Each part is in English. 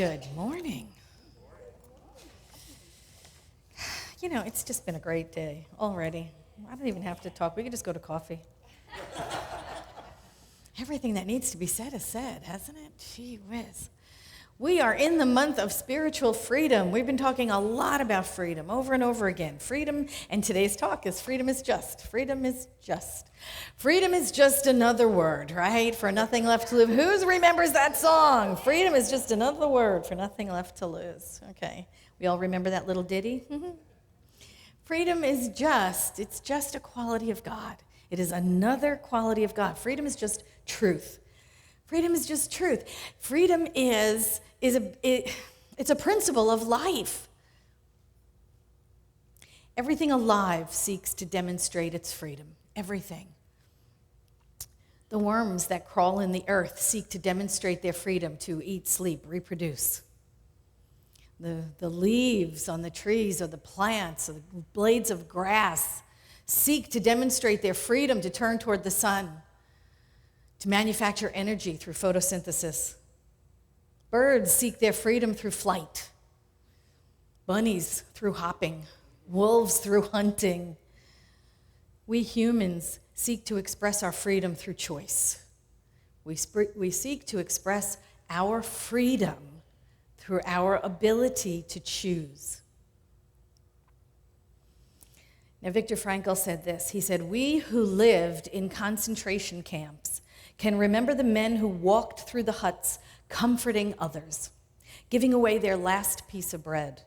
Good morning. You know, it's just been a great day already. I don't even have to talk. We could just go to coffee. Everything that needs to be said is said, hasn't it? Gee whiz. We are in the month of spiritual freedom. We've been talking a lot about freedom over and over again. Freedom, and today's talk is freedom is just. Freedom is just. Freedom is just another word, right? For nothing left to live. Who remembers that song? Freedom is just another word for nothing left to lose. Okay. We all remember that little ditty? Freedom is just. It's just a quality of God. It is another quality of God. Freedom is just truth. Freedom is just truth. Freedom it's a principle of life. Everything alive seeks to demonstrate its freedom. Everything. The worms that crawl in the earth seek to demonstrate their freedom to eat, sleep, reproduce. The leaves on the trees or the plants or the blades of grass seek to demonstrate their freedom to turn toward the sun, to manufacture energy through photosynthesis. Birds seek their freedom through flight. Bunnies through hopping. Wolves through hunting. We humans seek to express our freedom through choice. We seek to express our freedom through our ability to choose. Now, Viktor Frankl said this. He said, "We who lived in concentration camps can remember the men who walked through the huts comforting others, giving away their last piece of bread.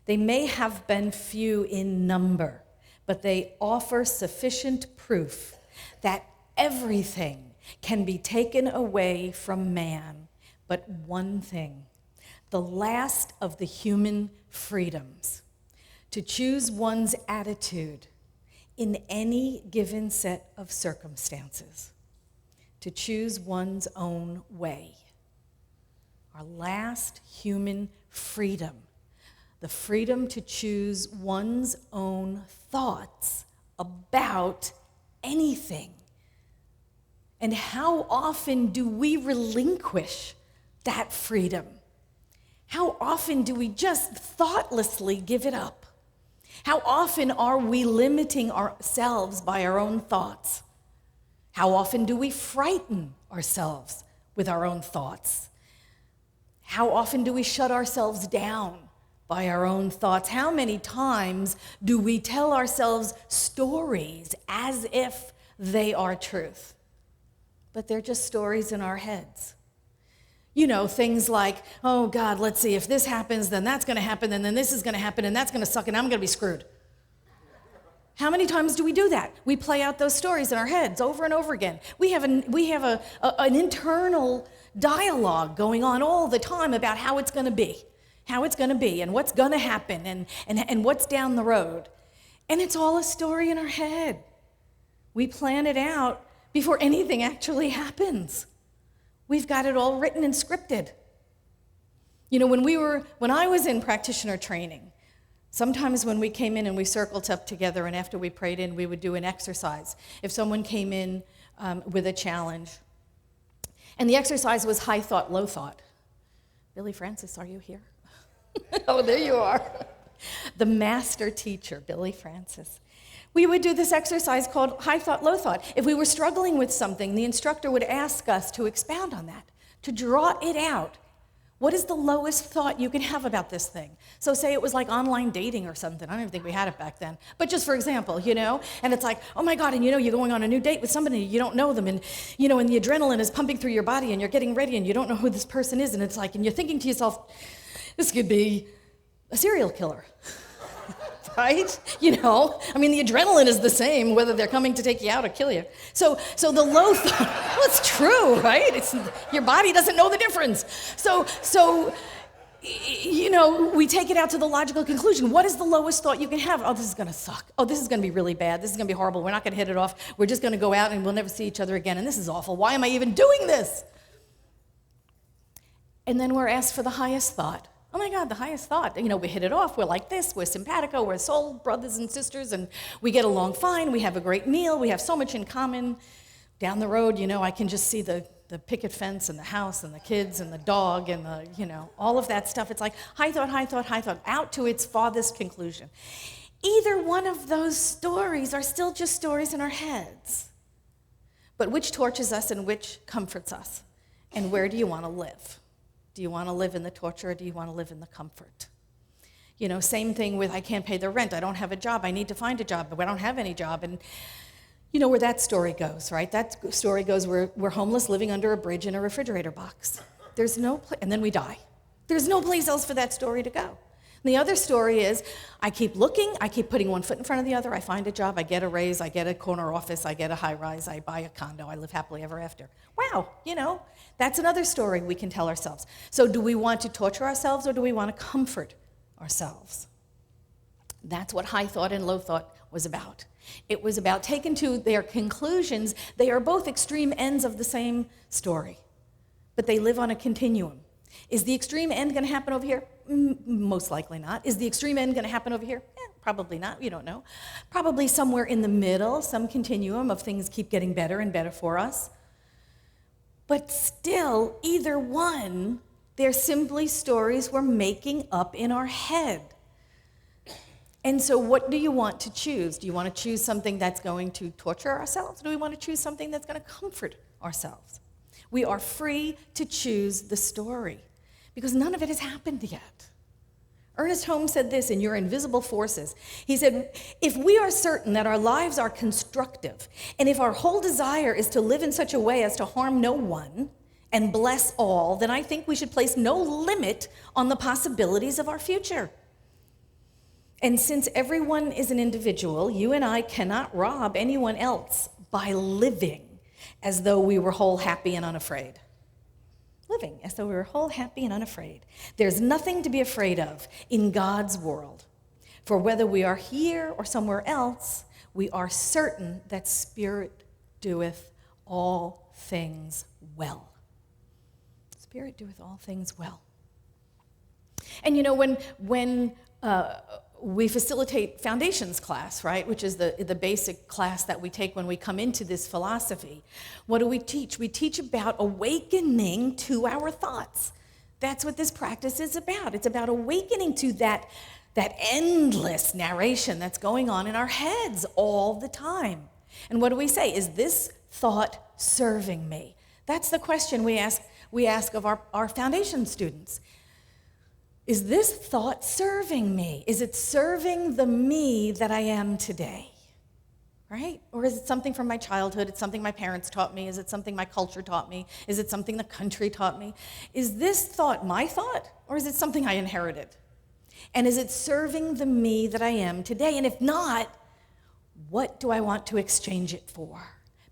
They may have been few in number, but they offer sufficient proof that everything can be taken away from man, but one thing, the last of the human freedoms, to choose one's attitude in any given set of circumstances, to choose one's own way. Our last human freedom, the freedom to choose one's own thoughts about anything. And how often do we relinquish that freedom? How often do we just thoughtlessly give it up? How often are we limiting ourselves by our own thoughts? How often do we frighten ourselves with our own thoughts? How often do we shut ourselves down by our own thoughts? How many times do we tell ourselves stories as if they are truth? But they're just stories in our heads. You know, things like, oh God, let's see, if this happens, then that's going to happen, and then this is going to happen, and that's going to suck, and I'm going to be screwed. How many times do we do that? We play out those stories in our heads over and over again. We have an internal dialogue going on all the time about how it's going to be, and what's going to happen, and what's down the road. And it's all a story in our head. We plan it out before anything actually happens. We've got it all written and scripted. You know, when I was in practitioner training, sometimes when we came in and we circled up together and after we prayed in, we would do an exercise. If someone came in with a challenge, and the exercise was high thought, low thought. Billy Francis, are you here? Oh, there you are. The master teacher, Billy Francis. We would do this exercise called high thought, low thought. If we were struggling with something, the instructor would ask us to expound on that, to draw it out. What is the lowest thought you can have about this thing? So say it was like online dating or something. I don't even think we had it back then. But just for example, you know, and it's like, oh my God, and you know, you're going on a new date with somebody, you don't know them, and you know, and the adrenaline is pumping through your body, and you're getting ready, and you don't know who this person is, and it's like, and you're thinking to yourself, this could be a serial killer. Right? You know, I mean, the adrenaline is the same whether they're coming to take you out or kill you. So the low thought, well, it's true, right? Your body doesn't know the difference. So, you know, we take it out to the logical conclusion. What is the lowest thought you can have? Oh, this is going to suck. Oh, this is going to be really bad. This is going to be horrible. We're not going to hit it off. We're just going to go out and we'll never see each other again. And this is awful. Why am I even doing this? And then we're asked for the highest thought. Oh my God, the highest thought. You know, we hit it off. We're like this. We're simpatico. We're soul brothers and sisters, and we get along fine. We have a great meal. We have so much in common. Down the road, you know, I can just see the the picket fence and the house and the kids and the dog and all of that stuff. It's like high thought, out to its farthest conclusion. Either one of those stories are still just stories in our heads. But which tortures us and which comforts us? And where do you want to live? Do you want to live in the torture or do you want to live in the comfort? Same thing with I can't pay the rent. I don't have a job. I need to find a job, but I don't have any job. And you know where that story goes, right? That story goes we're homeless living under a bridge in a refrigerator box. There's no place, and then we die. There's no place else for that story to go. And the other story is I keep looking, I keep putting one foot in front of the other, I find a job, I get a raise, I get a corner office, I get a high rise, I buy a condo, I live happily ever after. Wow, that's another story we can tell ourselves. So do we want to torture ourselves or do we want to comfort ourselves? That's what high thought and low thought was about. It was about taken to their conclusions. They are both extreme ends of the same story, but they live on a continuum. Is the extreme end going to happen over here? Most likely not. Is the extreme end going to happen over here? Probably not. We don't know. Probably somewhere in the middle, some continuum of things keep getting better and better for us. But still, either one, they're simply stories we're making up in our head. And so what do you want to choose? Do you want to choose something that's going to torture ourselves? Or do we want to choose something that's going to comfort ourselves? We are free to choose the story because none of it has happened yet. Ernest Holmes said this in Your Invisible Forces. He said, if we are certain that our lives are constructive, and if our whole desire is to live in such a way as to harm no one and bless all, then I think we should place no limit on the possibilities of our future. And since everyone is an individual, you and I cannot rob anyone else by living as though we were whole, happy, and unafraid. Living as though we were whole, happy, and unafraid. There's nothing to be afraid of in God's world. For whether we are here or somewhere else, we are certain that Spirit doeth all things well. Spirit doeth all things well. And when we facilitate foundations class, right, which is the basic class that we take when we come into this philosophy. What do we teach? We teach about awakening to our thoughts. That's what this practice is about. It's about awakening to that endless narration that's going on in our heads all the time. And what do we say? Is this thought serving me? That's the question we ask of our foundation students. Is this thought serving me? Is it serving the me that I am today? Right? Or is it something from my childhood? It's something my parents taught me? Is it something my culture taught me? Is it something the country taught me? Is this thought my thought? Or is it something I inherited? And is it serving the me that I am today? And if not, what do I want to exchange it for?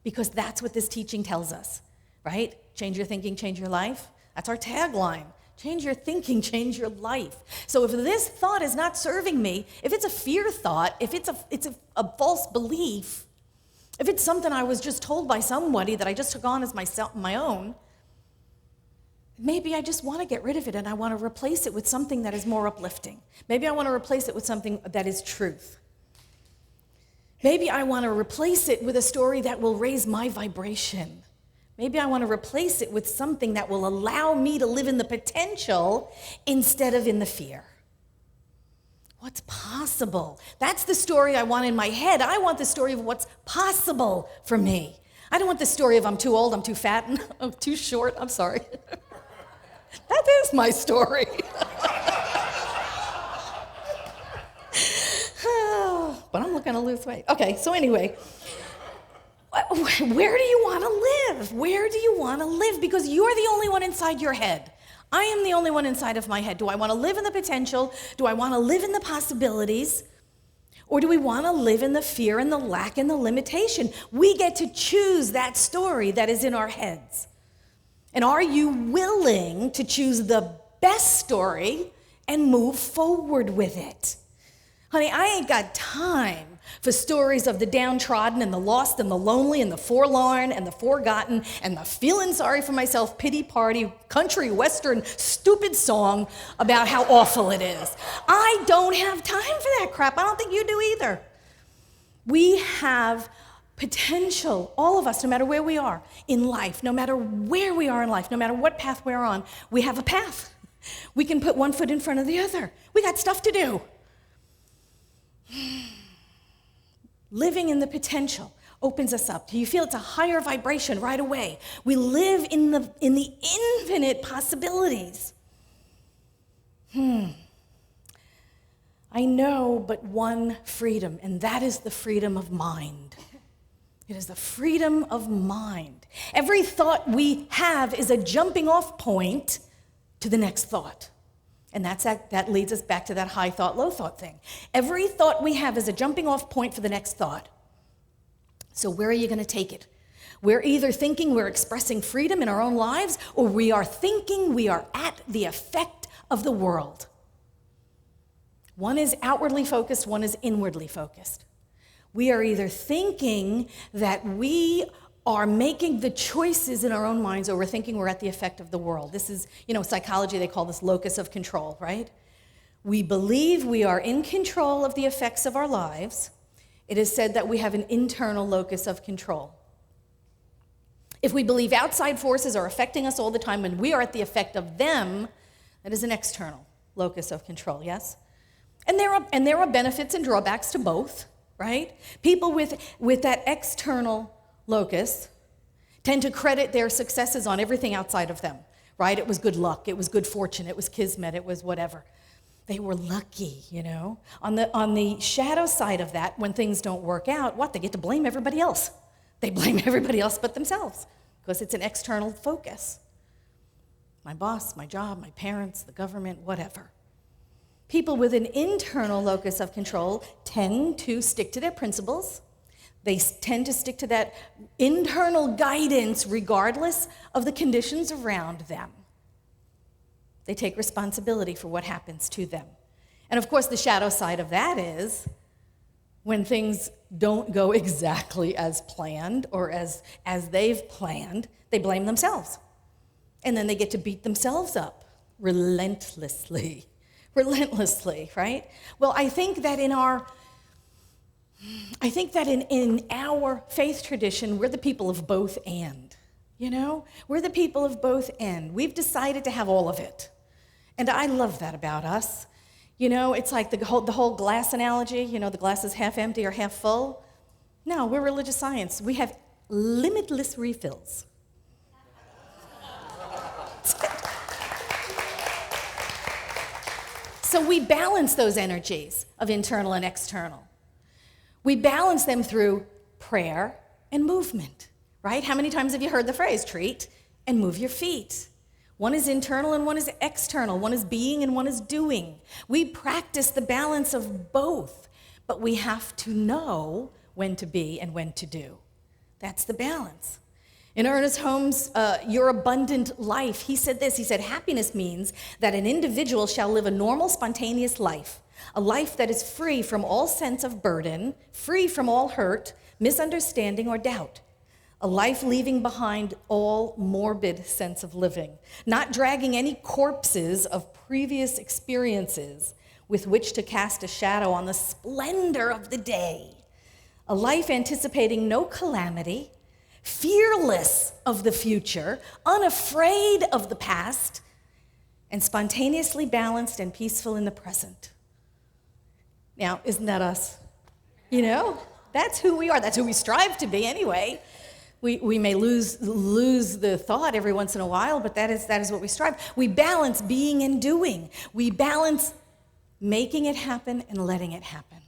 Because that's what this teaching tells us, right? Change your thinking, change your life. That's our tagline. Change your thinking, change your life. So if this thought is not serving me, if it's a fear thought, if it's a false belief, if it's something I was just told by somebody that I just took on as my own, maybe I just want to get rid of it and I want to replace it with something that is more uplifting. Maybe I want to replace it with something that is truth. Maybe I want to replace it with a story that will raise my vibration. Maybe I want to replace it with something that will allow me to live in the potential instead of in the fear. What's possible? That's the story I want in my head. I want the story of what's possible for me. I don't want the story of I'm too old, I'm too fat, and I'm too short. I'm sorry. That is my story. But I'm looking to lose weight. Okay, so anyway. Where do you want to live? Where do you want to live? Because you're the only one inside your head. I am the only one inside of my head. Do I want to live in the potential? Do I want to live in the possibilities? Or do we want to live in the fear and the lack and the limitation? We get to choose that story that is in our heads. And are you willing to choose the best story and move forward with it? Honey, I ain't got time for stories of the downtrodden and the lost and the lonely and the forlorn and the forgotten and the feeling sorry for myself, pity party, country, western, stupid song about how awful it is. I don't have time for that crap. I don't think you do either. We have Potential, all of us, no matter where we are in life, no matter where we are in life, no matter what path we're on, we have a path. We can put one foot in front of the other. We got stuff to do. Living in the potential opens us up. Do you feel it's a higher vibration right away? We live in the infinite possibilities. I know but one freedom, and that is the freedom of mind. It is the freedom of mind. Every thought we have is a jumping off point to the next thought. And that leads us back to that high thought, low thought thing. Every thought we have is a jumping off point for the next thought. So where are you going to take it? We're either thinking we're expressing freedom in our own lives, or we are thinking we are at the effect of the world. One is outwardly focused, one is inwardly focused. We are either thinking that we are making the choices in our own minds, or we're thinking we're at the effect of the world. This is, psychology, they call this locus of control, right? We believe we are in control of the effects of our lives. It is said that we have an internal locus of control. If we believe outside forces are affecting us all the time and we are at the effect of them, that is an external locus of control, yes? And there are benefits and drawbacks to both, right? People with that external locus tend to credit their successes on everything outside of them, right? It was good luck, it was good fortune, it was kismet, it was whatever. They were lucky, On the shadow side of that, when things don't work out, they get to blame everybody else. They blame everybody else but themselves, because it's an external focus. My boss, my job, my parents, the government, whatever. People with an internal locus of control tend to stick to their principles. They tend to stick to that internal guidance regardless of the conditions around them. They take responsibility for what happens to them. And of course, the shadow side of that is when things don't go exactly as planned or as they've planned, they blame themselves. And then they get to beat themselves up relentlessly, right? Well, I think that in our faith tradition, we're the people of both and, We're the people of both and. We've decided to have all of it. And I love that about us. It's like the whole glass analogy, the glass is half empty or half full. No, we're religious science. We have limitless refills. So we balance those energies of internal and external. We balance them through prayer and movement, right? How many times have you heard the phrase, treat and move your feet? One is internal and one is external. One is being and one is doing. We practice the balance of both, but we have to know when to be and when to do. That's the balance. In Ernest Holmes' Your Abundant Life, he said this. He said, happiness means that an individual shall live a normal, spontaneous life, a life that is free from all sense of burden, free from all hurt, misunderstanding, or doubt. A life leaving behind all morbid sense of living, not dragging any corpses of previous experiences with which to cast a shadow on the splendor of the day. A life anticipating no calamity, fearless of the future, unafraid of the past, and spontaneously balanced and peaceful in the present. Now, isn't that us? That's who we are. That's who we strive to be anyway. We may lose the thought every once in a while, but that is what we strive. We balance being and doing. We balance making it happen and letting it happen.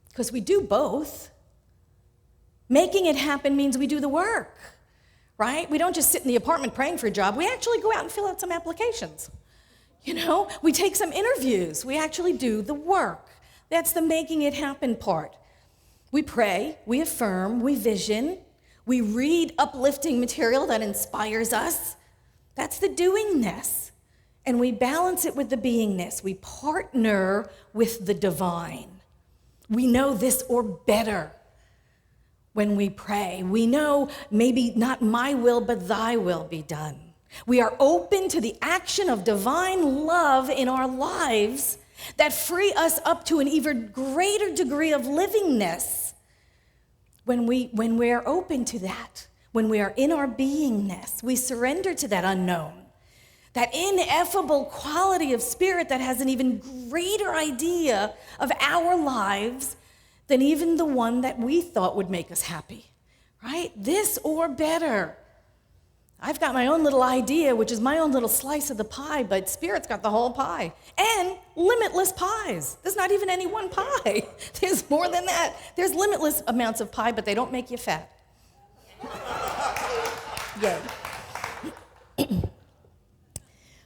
Because we do both. Making it happen means we do the work, right? We don't just sit in the apartment praying for a job. We actually go out and fill out some applications. We take some interviews. We actually do the work. That's the making it happen part. We pray, we affirm, we vision, we read uplifting material that inspires us. That's the doingness. And we balance it with the beingness. We partner with the divine. We know this or better when we pray. We know maybe not my will, but thy will be done. We are open to the action of divine love in our lives that free us up to an even greater degree of livingness. when we're open to that, when we are in our beingness, we surrender to that unknown, that ineffable quality of spirit that has an even greater idea of our lives than even the one that we thought would make us happy, right? This or better. I've got my own little idea, which is my own little slice of the pie, but Spirit's got the whole pie. And limitless pies. There's not even any one pie. There's more than that. There's limitless amounts of pie, but they don't make you fat. Yay.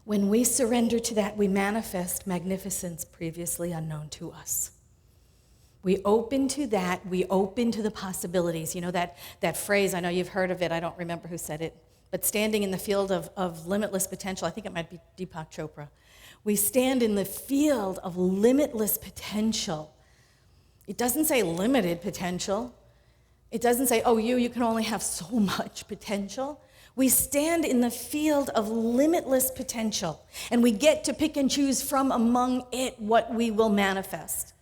When we surrender to that, we manifest magnificence previously unknown to us. We open to that. We open to the possibilities. You know that phrase, I know you've heard of it. I don't remember who said it. But standing in the field of limitless potential, I think it might be Deepak Chopra. We stand in the field of limitless potential. It doesn't say limited potential. It doesn't say, oh, you can only have so much potential. We stand in the field of limitless potential, and we get to pick and choose from among it what we will manifest.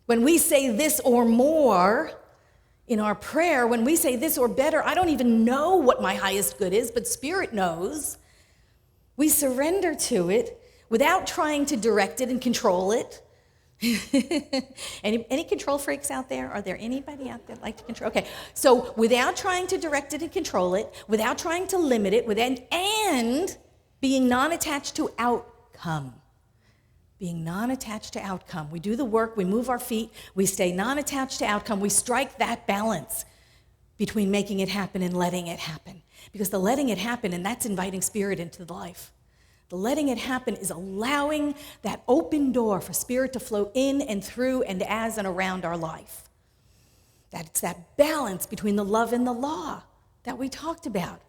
When we say this or more, in our prayer, when we say this or better, I don't even know what my highest good is, but Spirit knows. We surrender to it without trying to direct it and control it. Any control freaks out there? Are there anybody out there that like to control? Okay, so without trying to direct it and control it, without trying to limit it, and being non-attached to outcome. Being non-attached to outcome. We do the work, we move our feet, we stay non-attached to outcome. We strike that balance between making it happen and letting it happen. Because the letting it happen, and that's inviting Spirit into the life. The letting it happen is allowing that open door for Spirit to flow in and through and as and around our life. It's that balance between the love and the law that we talked about.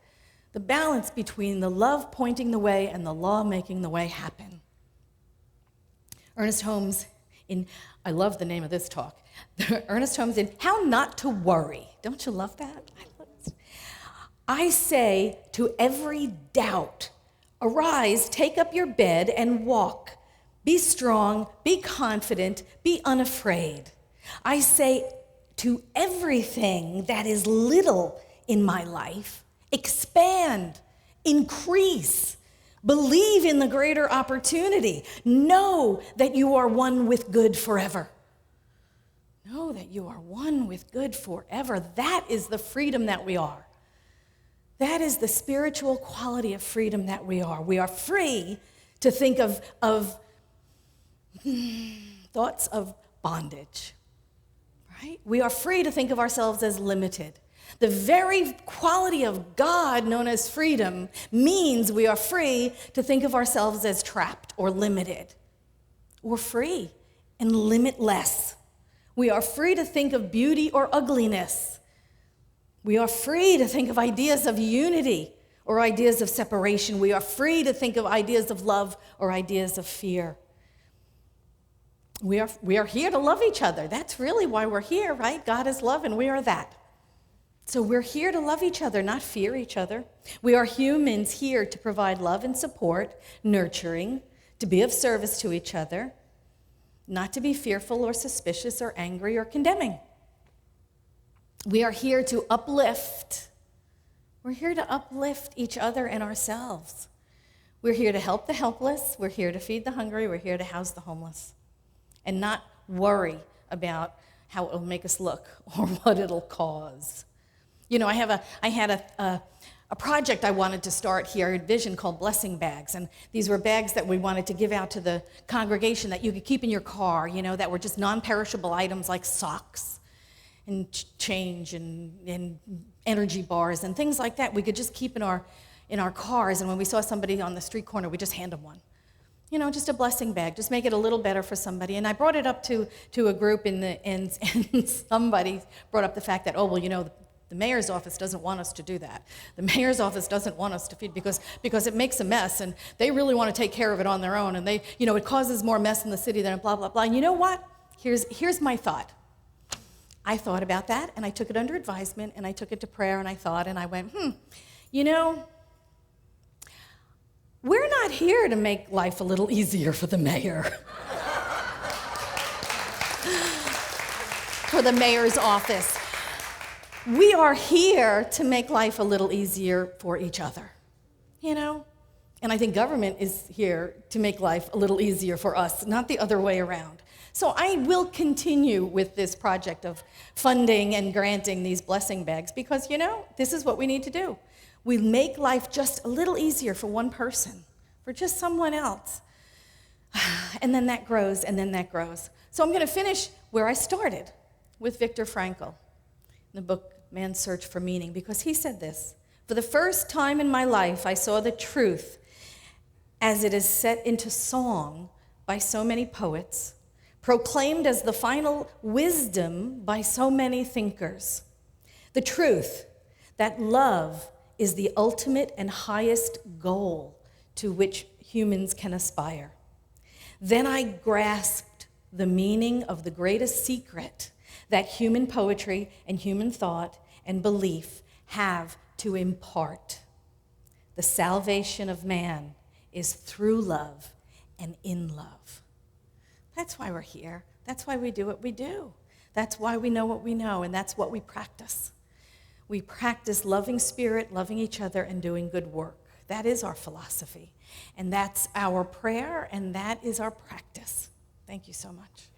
The balance between the love pointing the way and the law making the way happen. Ernest Holmes I love the name of this talk. Ernest Holmes in How Not to Worry. Don't you love that? I say to every doubt, arise, take up your bed and walk. Be strong, be confident, be unafraid. I say to everything that is little in my life, expand, increase. Believe in the greater opportunity. Know that you are one with good forever. Know that you are one with good forever. That is the freedom that we are. That is the spiritual quality of freedom that we are. We are free to think of thoughts of bondage, right? We are free to think of ourselves as limited. The very quality of God, known as freedom, means we are free to think of ourselves as trapped or limited. We're free and limitless. We are free to think of beauty or ugliness. We are free to think of ideas of unity or ideas of separation. We are free to think of ideas of love or ideas of fear. We are here to love each other. That's really why we're here, right? God is love and we are that. So we're here to love each other, not fear each other. We are humans here to provide love and support, nurturing, to be of service to each other, not to be fearful or suspicious or angry or condemning. We are here to uplift. We're here to uplift each other and ourselves. We're here to help the helpless. We're here to feed the hungry. We're here to house the homeless. And not worry about how it will make us look or what it'll cause. You know, I had a project I wanted to start here at Vision called Blessing Bags, and these were bags that we wanted to give out to the congregation that you could keep in your car, you know, that were just non-perishable items like socks and change and energy bars and things like that. We could just keep in our cars, and when we saw somebody on the street corner, we just hand them one. You know, just a blessing bag, just make it a little better for somebody. And I brought it up to a group, and somebody brought up the fact that, oh, well, you know, the mayor's office doesn't want us to do that. The mayor's office doesn't want us to feed because it makes a mess, and they really want to take care of it on their own, and they, you know, it causes more mess in the city than blah, blah, blah. And you know what? Here's my thought. I thought about that, and I took it under advisement, and I took it to prayer, and I thought, and I went, you know, we're not here to make life a little easier for the mayor. For the mayor's office. we are here to make life a little easier for each other, you know? And I think government is here to make life a little easier for us, not the other way around. So I will continue with this project of funding and granting these blessing bags because, you know, this is what we need to do. We make life just a little easier for one person, for just someone else. And then that grows, and then that grows. So I'm going to finish where I started, with Viktor Frankl, in the book Man's Search for Meaning, because he said this: "For the first time in my life, I saw the truth as it is set into song by so many poets, proclaimed as the final wisdom by so many thinkers. The truth that love is the ultimate and highest goal to which humans can aspire. Then I grasped the meaning of the greatest secret that human poetry and human thought and belief have to impart. The salvation of man is through love and in love." That's why we're here. That's why we do what we do. That's why we know what we know, and that's what we practice. We practice loving spirit, loving each other, and doing good work. That is our philosophy, and that's our prayer, and that is our practice. Thank you so much.